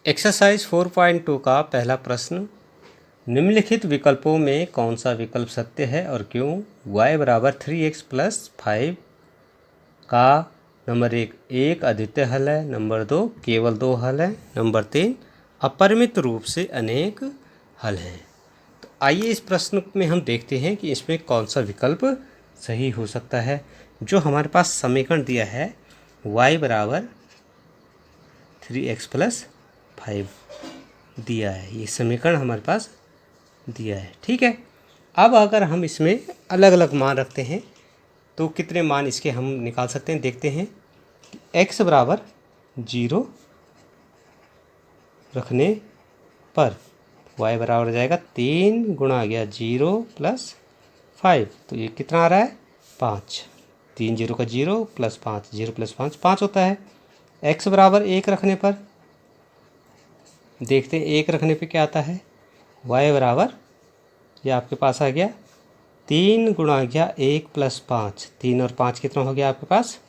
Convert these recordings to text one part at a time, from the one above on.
Exercise 4.2 का पहला प्रश्न, निम्नलिखित विकल्पों में कौन सा विकल्प सत्य है और क्यों? y बराबर 3x प्लस 5 का नंबर एक अद्वितीय हल है, नंबर 2 केवल 2 हल है, नंबर 3 अपरिमित रूप से अनेक हल हैं। तो आइए इस प्रश्न में हम देखते हैं कि इसमें कौन सा विकल्प सही हो सकता है। जो हमारे पास समीकरण दिया है y बराबर 3x प्लस 5 दिया है, ये समीकरण हमारे पास दिया है। ठीक है, अब अगर हम इसमें अलग अलग मान रखते हैं तो कितने मान इसके हम निकाल सकते हैं, देखते हैं। x बराबर 0 रखने पर y बराबर हो जाएगा 3 गुणा आ गया 0 प्लस 5, तो ये कितना आ रहा है 5। 3 0 का 0 प्लस 5, 0 प्लस 5 5 होता है। x बराबर 1 रखने पर देखते हैं, 1 रखने पे क्या आता है। y बराबर ये आपके पास आ गया 3 गुणा आ गया 1 प्लस 5, 3 और 5 कितना हो गया आपके पास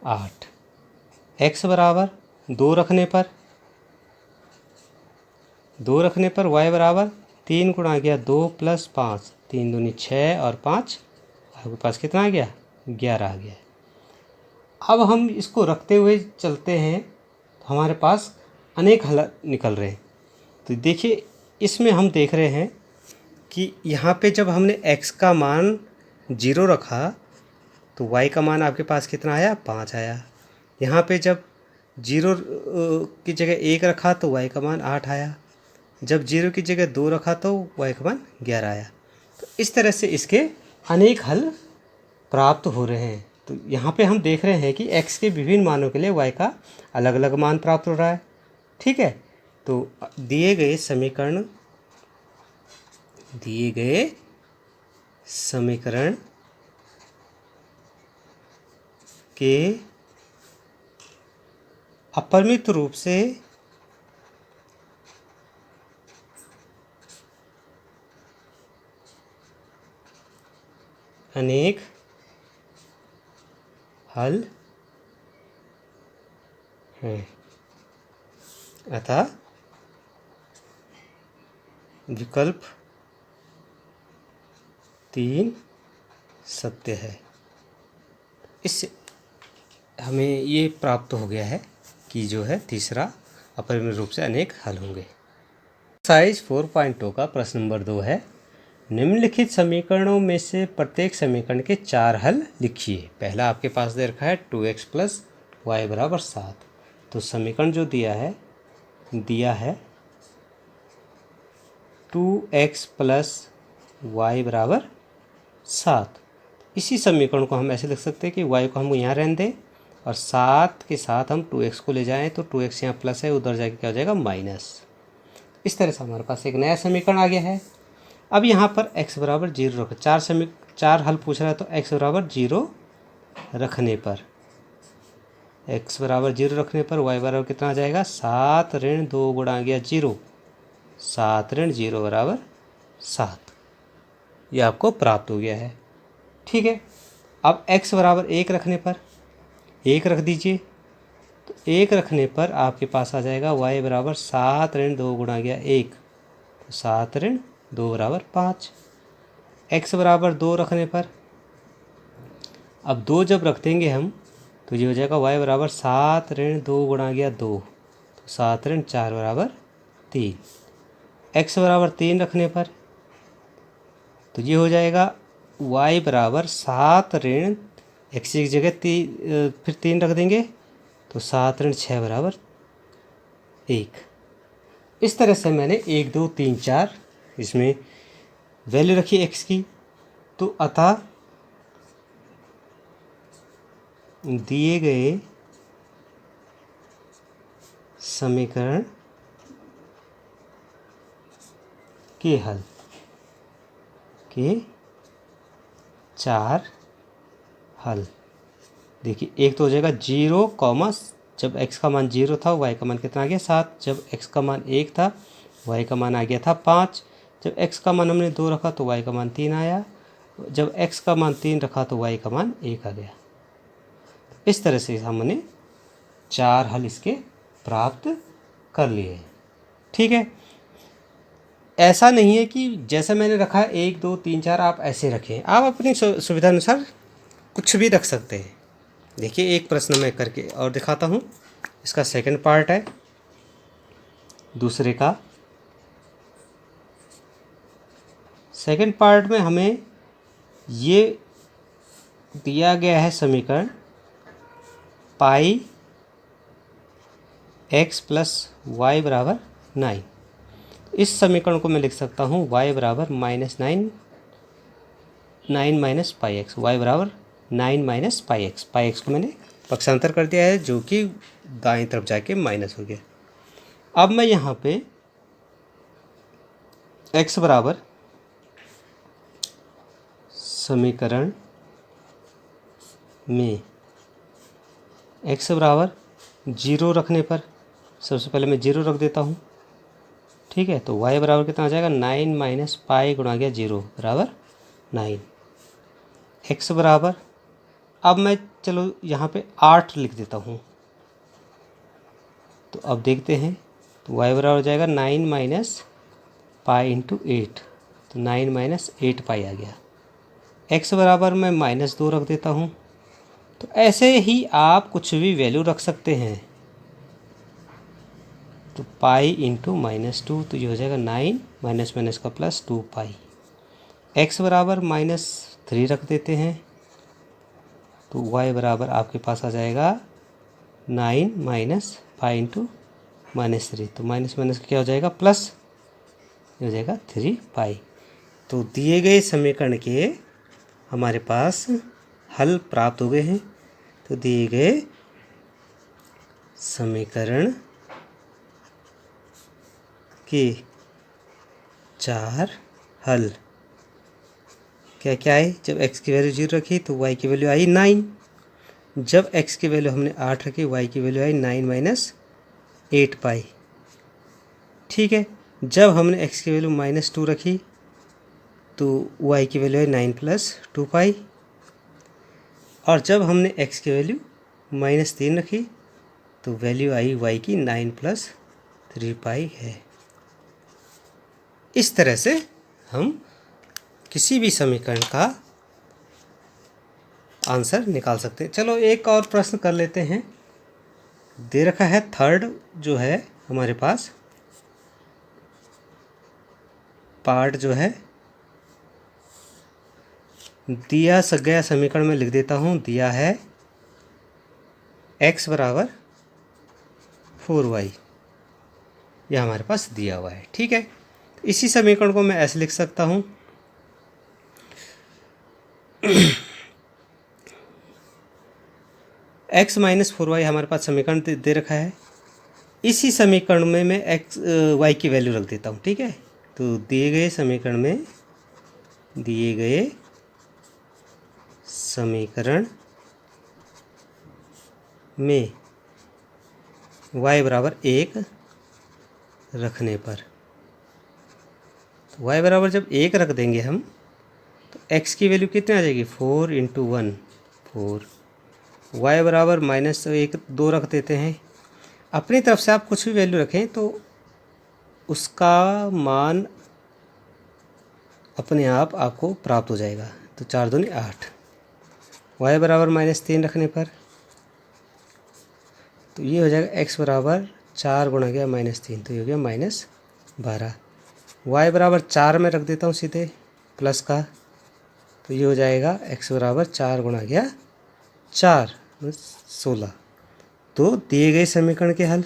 8। x बराबर 2 रखने पर y बराबर 3 गुणा आ गया 2 प्लस 5, 3 दूनी 6 और 5 आपके पास कितना आ गया 11 आ गया। अब हम इसको रखते हुए चलते हैं तो हमारे पास अनेक हल निकल रहे हैं। तो देखिए इसमें हम देख रहे हैं कि यहाँ पे जब हमने x का मान 0 रखा तो y का मान आपके पास कितना आया 5 आया। यहाँ पे जब 0 की जगह 1 रखा तो y का मान 8 आया। जब 0 की जगह 2 रखा तो y का मान 11 आया। तो इस तरह से इसके अनेक हल प्राप्त हो रहे हैं। तो यहाँ पे हम देख रहे हैं कि x के विभिन्न मानों के लिए y का अलग अलग मान प्राप्त हो रहा है। ठीक है, तो दिए गए समीकरण के अपरिमित रूप से अनेक हल हैं, अतः विकल्प 3 सत्य है। इससे हमें ये प्राप्त हो गया है कि जो है तीसरा अपरिमित रूप से अनेक हल होंगे। एक्सरसाइज 4.2 का प्रश्न नंबर 2 है, निम्नलिखित समीकरणों में से प्रत्येक समीकरण के 4 हल लिखिए। पहला आपके पास दे रखा है 2x प्लस वाई बराबर 7। तो समीकरण जो दिया है 2x प्लस वाई बराबर 7। इसी समीकरण को हम ऐसे लिख सकते हैं कि y को हम यहाँ रहने दें और 7 के साथ हम 2x को ले जाएं तो 2x यहाँ प्लस है, उधर जाके क्या हो जाएगा माइनस। इस तरह से हमारे पास एक नया समीकरण आ गया है। अब यहाँ पर x बराबर 0 रखो, चार हल पूछ रहा है तो x बराबर 0 रखने पर y बराबर कितना आ जाएगा 7 ऋण 2 गुणा गया 0, 7 ऋण 0 बराबर 7। ये आपको प्राप्त हो गया है। ठीक है, अब x बराबर 1 रखने पर 1 रख दीजिए, तो 1 रखने पर आपके पास आ जाएगा y बराबर 7 ऋण 2 गुणा गया 1, तो 7 ऋण 2 बराबर 5। x बराबर 2 रखने पर अब 2 जब रख देंगे हम तो ये हो जाएगा y बराबर 7 ऋण 2 गुणा गया 2, तो 7 ऋण 4 बराबर 3। x बराबर 3 रखने पर तो ये हो जाएगा y बराबर 7 ऋण x की जगह फिर 3 रख देंगे तो 7 ऋण 6 बराबर 1। इस तरह से मैंने 1 2 3 4 इसमें वैल्यू रखी x की। तो अतः दिए गए समीकरण के हल के 4 हल देखिए, एक तो हो जाएगा 0 कॉमा, जब x का मान 0 था y का मान कितना आ गया 7, जब x का मान 1 था y का मान आ गया था 5, जब x का मान हमने 2 रखा तो y का मान 3 आया, जब x का मान 3 रखा तो y का मान 1 आ गया। इस तरह से हमने 4 हल इसके प्राप्त कर लिए। ठीक है, ऐसा नहीं है कि जैसा मैंने रखा है 1 2 3 4 आप ऐसे रखें, आप अपनी सुविधा अनुसार कुछ भी रख सकते हैं। देखिए एक प्रश्न मैं करके और दिखाता हूँ, इसका सेकंड पार्ट है दूसरे का। सेकंड पार्ट में हमें ये दिया गया है समीकरण पाई x प्लस वाई बराबर 9। इस समीकरण को मैं लिख सकता हूँ y बराबर -9 9 माइनस पाई एक्स, वाई बराबर 9 माइनस पाई एक्स। पाई एक्स को मैंने पक्षांतर कर दिया है जो कि दाएं तरफ जाके माइनस हो गया। अब मैं यहाँ पे x बराबर समीकरण में x बराबर 0 रखने पर सबसे पहले मैं 0 रख देता हूँ। ठीक है, तो y बराबर कितना आ जाएगा 9 माइनस पाई गुणा गया 0 बराबर 9। x बराबर, अब मैं चलो यहाँ पे 8 लिख देता हूँ, तो अब देखते हैं, तो y बराबर हो जाएगा 9 माइनस पाई इंटू 8, तो 9 माइनस 8 पाई आ गया। x बराबर मैं -2 रख देता हूँ। तो ऐसे ही आप कुछ भी वैल्यू रख सकते हैं, तो पाई इंटू -2, तो ये हो जाएगा 9 माइनस माइनस का प्लस 2 पाई। x बराबर -3 रख देते हैं, तो y बराबर आपके पास आ जाएगा 9 माइनस पाई इंटू -3, तो माइनस माइनस क्या हो जाएगा प्लस, ये हो जाएगा 3 पाई। तो दिए गए समीकरण के हमारे पास हल प्राप्त हो गए हैं। तो दिए गए समीकरण के 4 हल क्या क्या है। जब x की वैल्यू 0 रखी तो y की वैल्यू आई 9। जब x की वैल्यू हमने 8 रखी, y की वैल्यू आई 9 माइनस 8 पाई। ठीक है, जब हमने x की वैल्यू -2 रखी तो y की वैल्यू आई 9 प्लस 2 पाई। और जब हमने x की वैल्यू -3 रखी तो वैल्यू आई y की 9 प्लस 3 पाई है। इस तरह से हम किसी भी समीकरण का आंसर निकाल सकते हैं। चलो एक और प्रश्न कर लेते हैं। दे रखा है थर्ड जो है हमारे पास पार्ट जो है दिया गया समीकरण में लिख देता हूँ। दिया है x बराबर 4y, यह हमारे पास दिया हुआ है। ठीक है, इसी समीकरण को मैं ऐसे लिख सकता हूँ x माइनस 4y हमारे पास समीकरण दे रखा है। इसी समीकरण में मैं x y की वैल्यू रख देता हूँ। ठीक है, तो दिए गए समीकरण में y बराबर 1 रखने पर, तो y बराबर जब 1 रख देंगे हम तो x की वैल्यू कितनी आ जाएगी 4 इंटू 1 4। y बराबर -1 2 रख देते हैं। अपनी तरफ से आप कुछ भी वैल्यू रखें तो उसका मान अपने आप आपको प्राप्त हो जाएगा। तो 4 दूनी 8। y बराबर -3 रखने पर तो ये हो जाएगा x बराबर 4 गुणा गया -3, तो ये हो गया -12। y बराबर 4 में रख देता हूँ सीधे प्लस का, तो ये हो जाएगा x बराबर 4 गुणा गया 4 16। तो दिए गए समीकरण के हल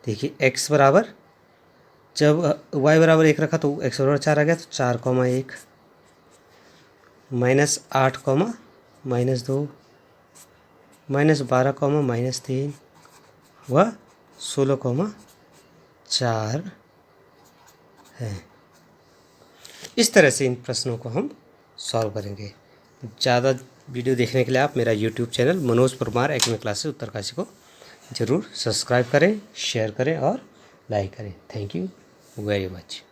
देखिए x बराबर जब y बराबर 1 रखा तो x बराबर 4 आ गया, तो 4,1 -8, -2 -12, -3 व 16,4 है। इस तरह से इन प्रश्नों को हम सॉल्व करेंगे। ज़्यादा वीडियो देखने के लिए आप मेरा YouTube channel Manoj Parmar academy classes Uttarkashi को ज़रूर सब्सक्राइब करें, शेयर करें और लाइक करें। Thank you very much.